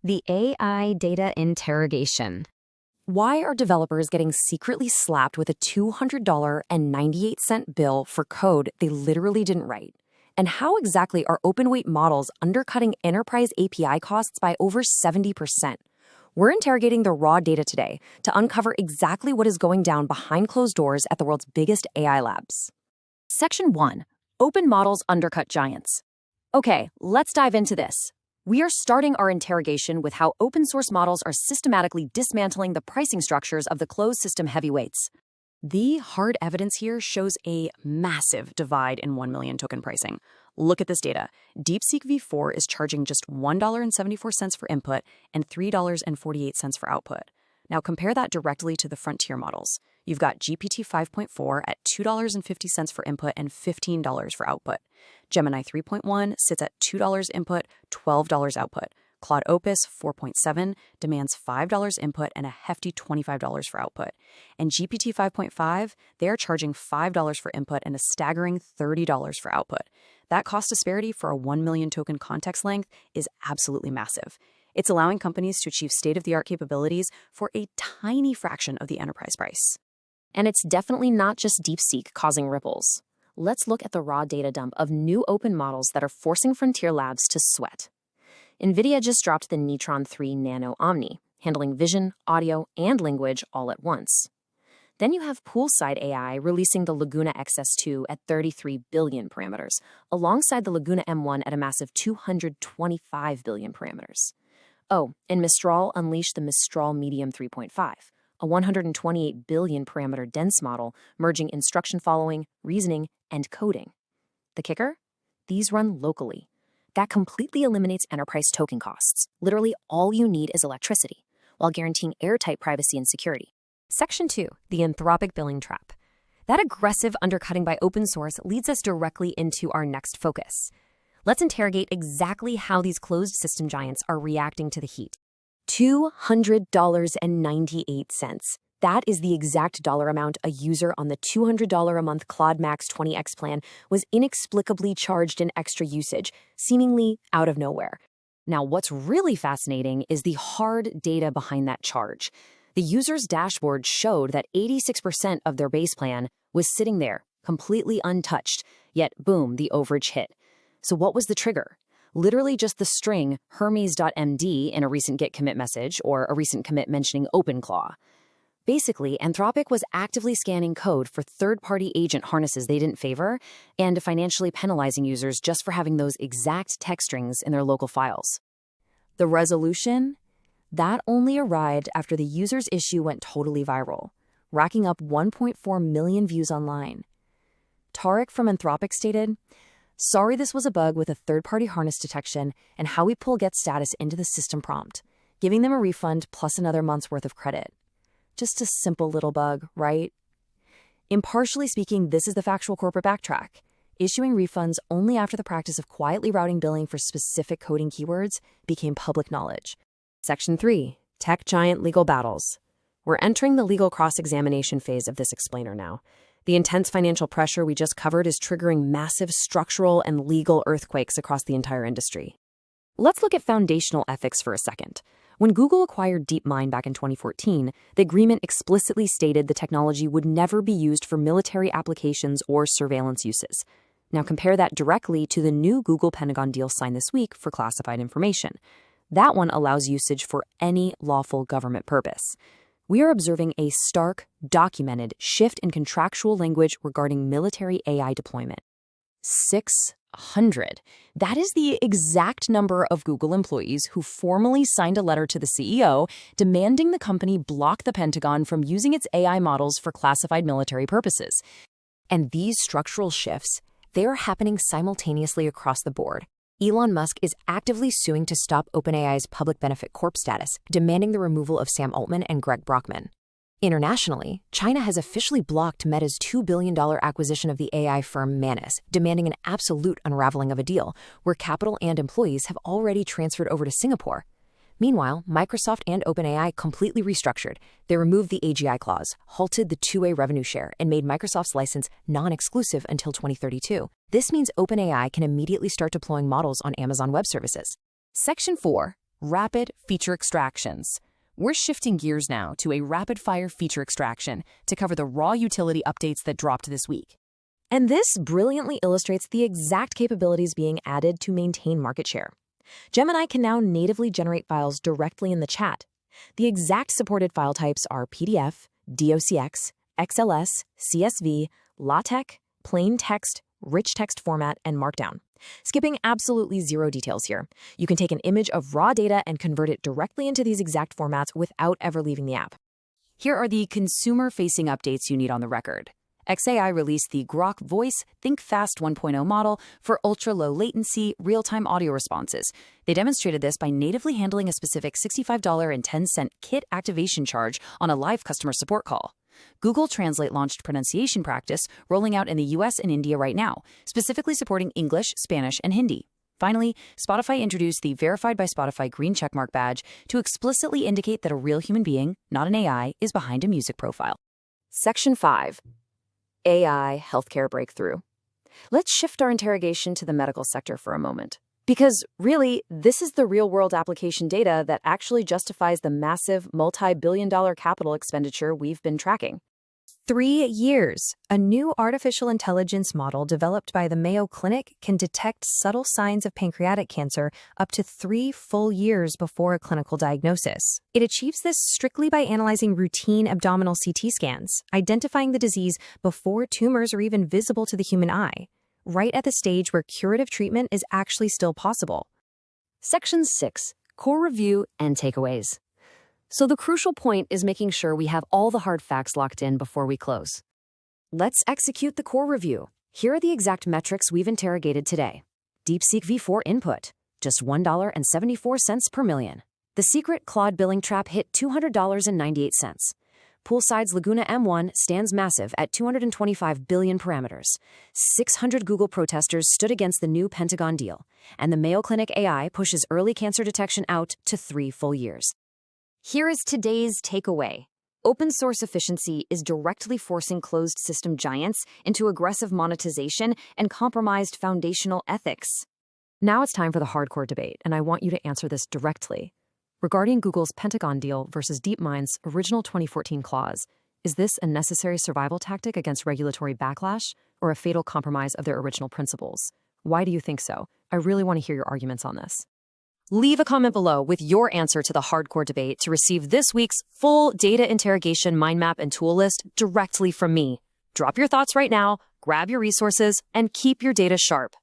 The AI data interrogation. Why are developers getting secretly slapped with a $200.98 bill for code they literally didn't write? And how exactly are open-weight models undercutting enterprise API costs by over 70%? We're interrogating the raw data today to uncover exactly what is going down behind closed doors at the world's biggest AI labs. Section 1. Open models undercut giants. Okay, let's dive into this. We are starting our interrogation with how open-source models are systematically dismantling the pricing structures of the closed system heavyweights. The hard evidence here shows a massive divide in 1 million token pricing. Look at this data. DeepSeek V4 is charging just $1.74 for input and $3.48 for output. Now compare that directly to the frontier models. You've got GPT 5.4 at $2.50 for input and $15 for output. Gemini 3.1 sits at $2 input, $12 output. Claude Opus 4.7 demands $5 input and a hefty $25 for output. And GPT 5.5, they are charging $5 for input and a staggering $30 for output. That cost disparity for a 1 million token context length is absolutely massive. It's allowing companies to achieve state-of-the-art capabilities for a tiny fraction of the enterprise price. And it's definitely not just DeepSeek causing ripples. Let's look at the raw data dump of new open models that are forcing frontier labs to sweat. NVIDIA just dropped the Neutron 3 Nano Omni, handling vision, audio, and language all at once. Then you have Poolside AI releasing the Laguna XS2 at 33 billion parameters, alongside the Laguna M1 at a massive 225 billion parameters. Oh, and Mistral unleashed the Mistral Medium 3.5, a 128 billion parameter dense model merging instruction following, reasoning, and coding. The kicker? These run locally. That completely eliminates enterprise token costs. Literally all you need is electricity, while guaranteeing airtight privacy and security. Section 2, the Anthropic billing trap. That aggressive undercutting by open source leads us directly into our next focus. Let's interrogate exactly how these closed system giants are reacting to the heat. $200.98. That is the exact dollar amount a user on the $200 a month Claude Max 20x plan was inexplicably charged in extra usage, seemingly out of nowhere. Now, what's really fascinating is the hard data behind that charge. The user's dashboard showed that 86% of their base plan was sitting there, completely untouched, yet boom, the overage hit. So what was the trigger? Literally just the string Hermes.md in a recent Git commit message or a recent commit mentioning OpenClaw. Basically, Anthropic was actively scanning code for third-party agent harnesses they didn't favor and financially penalizing users just for having those exact text strings in their local files. The resolution? That only arrived after the user's issue went totally viral, racking up 1.4 million views online. Tarek from Anthropic stated, "Sorry, this was a bug with a third-party harness detection and how we pull get status into the system prompt, giving them a refund plus another month's worth of credit. Just a simple little bug, right?" Impartially speaking, this is the factual corporate backtrack. Issuing refunds only after the practice of quietly routing billing for specific coding keywords became public knowledge. Section 3. Tech giant legal battles. We're entering the legal cross-examination phase of this explainer now. The intense financial pressure we just covered is triggering massive structural and legal earthquakes across the entire industry. Let's look at foundational ethics for a second. When Google acquired DeepMind back in 2014, the agreement explicitly stated the technology would never be used for military applications or surveillance uses. Now compare that directly to the new Google-Pentagon deal signed this week for classified information. That one allows usage for any lawful government purpose. We are observing a stark, documented shift in contractual language regarding military AI deployment. 600. That is the exact number of Google employees who formally signed a letter to the CEO demanding the company block the Pentagon from using its AI models for classified military purposes. And these structural shifts, they are happening simultaneously across the board. Elon Musk is actively suing to stop OpenAI's public benefit corp status, demanding the removal of Sam Altman and Greg Brockman. Internationally, China has officially blocked Meta's $2 billion acquisition of the AI firm Manus, demanding an absolute unraveling of a deal, where capital and employees have already transferred over to Singapore. Meanwhile, Microsoft and OpenAI completely restructured. They removed the AGI clause, halted the two-way revenue share, and made Microsoft's license non-exclusive until 2032. This means OpenAI can immediately start deploying models on Amazon Web Services. Section 4. rapid feature extractions. We're shifting gears now to a rapid-fire feature extraction to cover the raw utility updates that dropped this week. And this brilliantly illustrates the exact capabilities being added to maintain market share. Gemini can now natively generate files directly in the chat. The exact supported file types are PDF, DOCX, XLS, CSV, LaTeX, plain text, rich text format, and Markdown. Skipping absolutely zero details here. You can take an image of raw data and convert it directly into these exact formats without ever leaving the app. Here are the consumer-facing updates you need on the record. xAI released the Grok Voice Think Fast 1.0 model for ultra-low latency, real-time audio responses. They demonstrated this by natively handling a specific $65.10 kit activation charge on a live customer support call. Google Translate launched pronunciation practice, rolling out in the US and India right now, specifically supporting English, Spanish, and Hindi. Finally, Spotify introduced the Verified by Spotify green checkmark badge to explicitly indicate that a real human being, not an AI, is behind a music profile. Section 5. AI healthcare breakthrough. Let's shift our interrogation to the medical sector for a moment. Because, really, this is the real-world application data that actually justifies the massive, multi-billion-dollar capital expenditure we've been tracking. 3 years. A new artificial intelligence model developed by the Mayo Clinic can detect subtle signs of pancreatic cancer up to 3 full years before a clinical diagnosis. It achieves this strictly by analyzing routine abdominal CT scans, identifying the disease before tumors are even visible to the human eye, right at the stage where curative treatment is actually still possible. Section 6. Core review and takeaways. So the crucial point is making sure we have all the hard facts locked in before we close. Let's execute the core review. Here are the exact metrics we've interrogated today. DeepSeek V4 input, just $1.74 per million. The secret Claude billing trap hit $200.98. Poolside's Laguna M1 stands massive at 225 billion parameters. 600 Google protesters stood against the new Pentagon deal. And the Mayo Clinic AI pushes early cancer detection out to 3 full years. Here is today's takeaway. Open source efficiency is directly forcing closed system giants into aggressive monetization and compromised foundational ethics. Now it's time for the hardcore debate, and I want you to answer this directly. Regarding Google's Pentagon deal versus DeepMind's original 2014 clause, is this a necessary survival tactic against regulatory backlash or a fatal compromise of their original principles? Why do you think so? I really want to hear your arguments on this. Leave a comment below with your answer to the hardcore debate to receive this week's full data interrogation mind map and tool list directly from me. Drop your thoughts right now, grab your resources, and keep your data sharp.